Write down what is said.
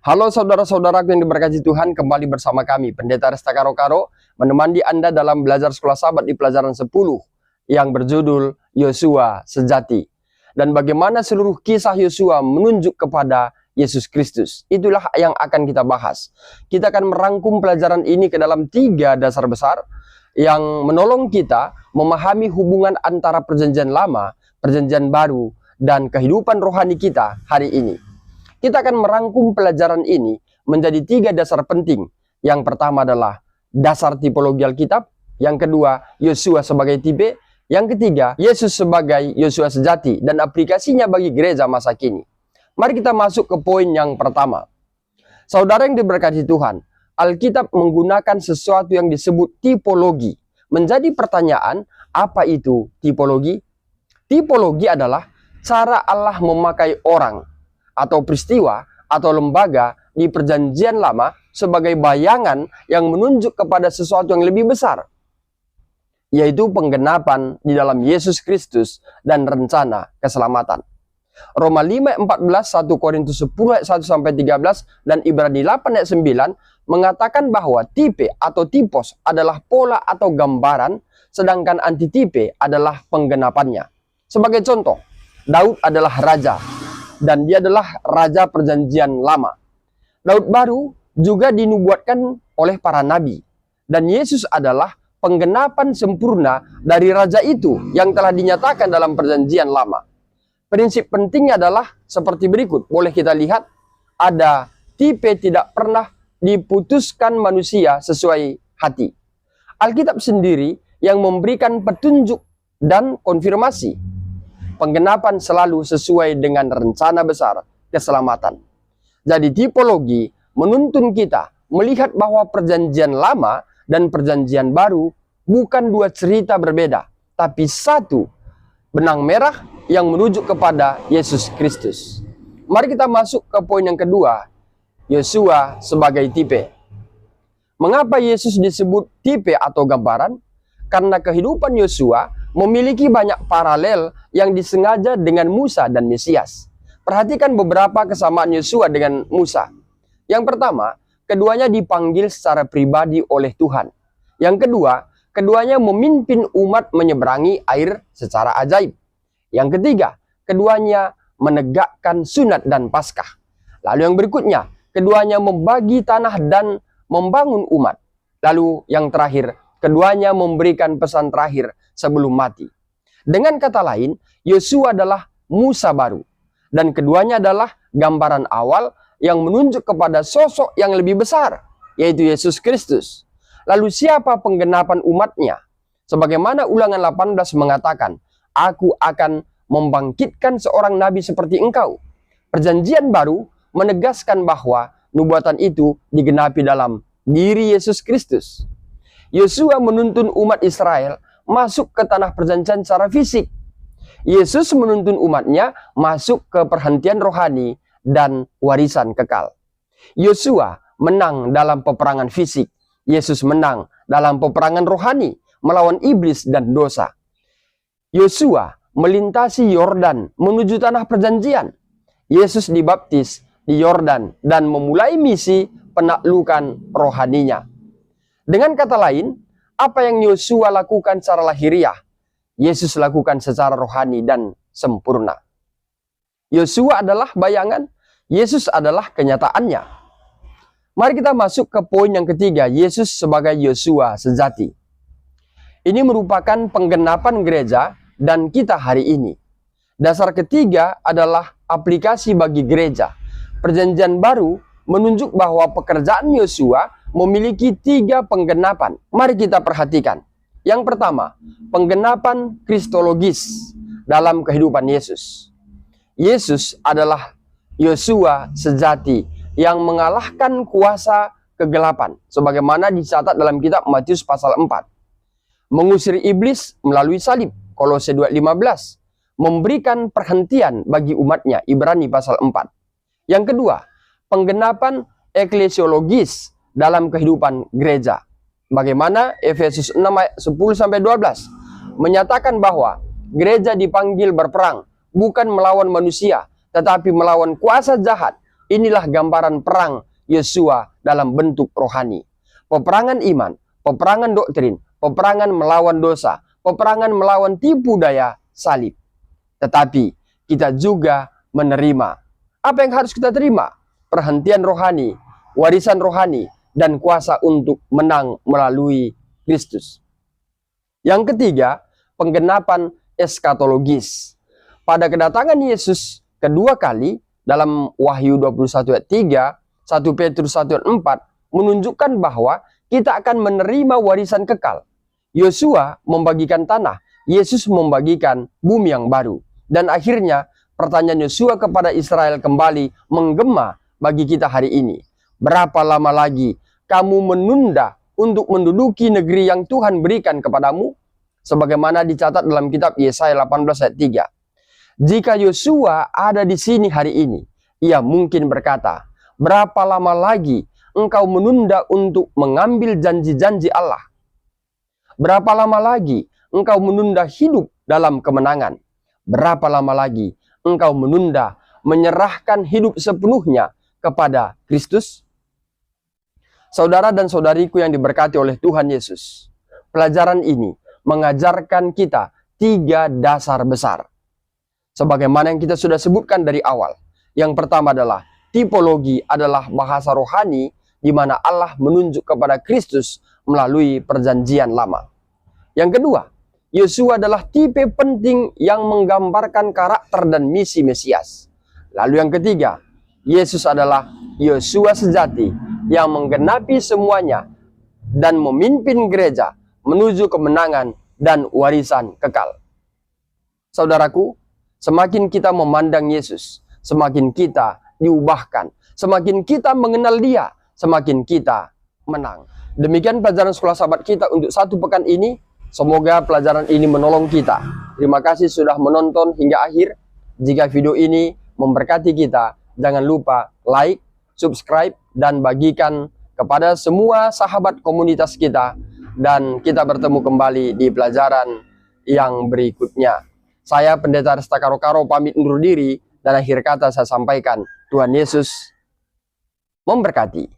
Halo saudara-saudaraku yang diberkati Tuhan, kembali bersama kami, Pendeta Resta Karo-Karo, menemani Anda dalam belajar sekolah sahabat di pelajaran 10 yang berjudul Yosua Sejati. Dan bagaimana seluruh kisah Yosua menunjuk kepada Yesus Kristus. Itulah yang akan kita bahas. Kita akan merangkum pelajaran ini ke dalam 3 dasar besar yang menolong kita memahami hubungan antara perjanjian lama, perjanjian baru, dan kehidupan rohani kita hari ini. Kita akan merangkum pelajaran ini menjadi 3 dasar penting. Yang pertama adalah dasar tipologi Alkitab. Yang kedua, Yosua sebagai tipe. Yang ketiga, Yesus sebagai Yosua sejati dan aplikasinya bagi gereja masa kini. Mari kita masuk ke poin yang pertama. Saudara yang diberkati Tuhan, Alkitab menggunakan sesuatu yang disebut tipologi. Menjadi pertanyaan, apa itu tipologi? Tipologi adalah cara Allah memakai orang atau peristiwa atau lembaga di perjanjian lama sebagai bayangan yang menunjuk kepada sesuatu yang lebih besar, yaitu penggenapan di dalam Yesus Kristus dan rencana keselamatan. Roma 5:14, 1 Korintus 10 ayat 1-13, dan Ibrani 8 ayat 9 mengatakan bahwa tipe atau tipos adalah pola atau gambaran, sedangkan antitipe adalah penggenapannya. Sebagai contoh, Daud adalah raja, dan dia adalah raja perjanjian lama. Daud baru juga dinubuatkan oleh para nabi. Dan Yesus adalah penggenapan sempurna dari raja itu yang telah dinyatakan dalam perjanjian lama. Prinsip pentingnya adalah seperti berikut. Boleh kita lihat, ada tipe tidak pernah diputuskan manusia sesuai hati. Alkitab sendiri yang memberikan petunjuk dan konfirmasi. Penggenapan selalu sesuai dengan rencana besar keselamatan. Jadi tipologi menuntun kita melihat bahwa perjanjian lama dan perjanjian baru bukan 2 cerita berbeda, tapi satu benang merah yang menuju kepada Yesus Kristus. Mari kita masuk ke poin yang kedua, Yosua sebagai tipe. Mengapa Yesus disebut tipe atau gambaran? Karena kehidupan Yosua memiliki banyak paralel yang disengaja dengan Musa dan Mesias. Perhatikan beberapa kesamaan Yosua dengan Musa. Yang pertama, keduanya dipanggil secara pribadi oleh Tuhan. Yang kedua, keduanya memimpin umat menyeberangi air secara ajaib. Yang ketiga, keduanya menegakkan sunat dan Paskah. Lalu yang berikutnya, keduanya membagi tanah dan membangun umat. Lalu yang terakhir, keduanya memberikan pesan terakhir sebelum mati. Dengan kata lain, Yosua adalah Musa baru. Dan keduanya adalah gambaran awal yang menunjuk kepada sosok yang lebih besar, yaitu Yesus Kristus. Lalu siapa penggenapan umatnya? Sebagaimana Ulangan 18 mengatakan, "Aku akan membangkitkan seorang nabi seperti engkau." Perjanjian baru menegaskan bahwa nubuatan itu digenapi dalam diri Yesus Kristus. Yosua menuntun umat Israel masuk ke tanah perjanjian secara fisik. Yesus menuntun umatnya masuk ke perhentian rohani dan warisan kekal. Yosua menang dalam peperangan fisik. Yesus menang dalam peperangan rohani melawan iblis dan dosa. Yosua melintasi Yordan menuju tanah perjanjian. Yesus dibaptis di Yordan dan memulai misi penaklukan rohaninya. Dengan kata lain, apa yang Yosua lakukan secara lahiriah, Yesus lakukan secara rohani dan sempurna. Yosua adalah bayangan, Yesus adalah kenyataannya. Mari kita masuk ke poin yang ketiga, Yesus sebagai Yosua sejati. Ini merupakan penggenapan gereja dan kita hari ini. Dasar ketiga adalah aplikasi bagi gereja. Perjanjian baru menunjuk bahwa pekerjaan Yosua memiliki 3 penggenapan. Mari kita perhatikan. Yang pertama, penggenapan kristologis dalam kehidupan Yesus. Yesus adalah Yosua sejati yang mengalahkan kuasa kegelapan, sebagaimana dicatat dalam kitab Matius pasal 4. Mengusir iblis melalui salib, Kolose 2:15. Memberikan perhentian bagi umatnya, Ibrani pasal 4. Yang kedua, penggenapan eklesiologis dalam kehidupan gereja. Bagaimana Efesus 6 ayat 10-12 menyatakan bahwa gereja dipanggil berperang bukan melawan manusia, tetapi melawan kuasa jahat, inilah gambaran perang Yosua dalam bentuk rohani. Peperangan iman, peperangan doktrin, peperangan melawan dosa, peperangan melawan tipu daya salib. Tetapi kita juga menerima. Apa yang harus kita terima? Perhentian rohani, warisan rohani, dan kuasa untuk menang melalui Kristus. Yang ketiga, penggenapan eskatologis. Pada kedatangan Yesus kedua kali dalam Wahyu 21 ayat 3, 1 Petrus 1 ayat 4 menunjukkan bahwa kita akan menerima warisan kekal. Yosua membagikan tanah, Yesus membagikan bumi yang baru. Dan akhirnya pertanyaan Yosua kepada Israel kembali menggema bagi kita hari ini. Berapa lama lagi kamu menunda untuk menduduki negeri yang Tuhan berikan kepadamu? Sebagaimana dicatat dalam kitab Yesaya 18 ayat 3. Jika Yosua ada di sini hari ini, ia mungkin berkata, berapa lama lagi engkau menunda untuk mengambil janji-janji Allah? Berapa lama lagi engkau menunda hidup dalam kemenangan? Berapa lama lagi engkau menunda menyerahkan hidup sepenuhnya kepada Kristus? Saudara dan saudariku yang diberkati oleh Tuhan Yesus, pelajaran ini mengajarkan kita 3 dasar besar. Sebagaimana yang kita sudah sebutkan dari awal. Yang pertama adalah tipologi adalah bahasa rohani di mana Allah menunjuk kepada Kristus melalui perjanjian lama. Yang kedua, Yosua adalah tipe penting yang menggambarkan karakter dan misi Mesias. Lalu yang ketiga, Yesus adalah Yosua sejati yang menggenapi semuanya dan memimpin gereja menuju kemenangan dan warisan kekal. Saudaraku, semakin kita memandang Yesus, semakin kita diubahkan, semakin kita mengenal Dia, semakin kita menang. Demikian pelajaran sekolah sahabat kita untuk 1 pekan ini. Semoga pelajaran ini menolong kita. Terima kasih sudah menonton hingga akhir. Jika video ini memberkati kita, jangan lupa like, subscribe, dan bagikan kepada semua sahabat komunitas kita. Dan kita bertemu kembali di pelajaran yang berikutnya. Saya Pendeta Resta Karo-Karo pamit undur diri, dan akhir kata saya sampaikan, Tuhan Yesus memberkati.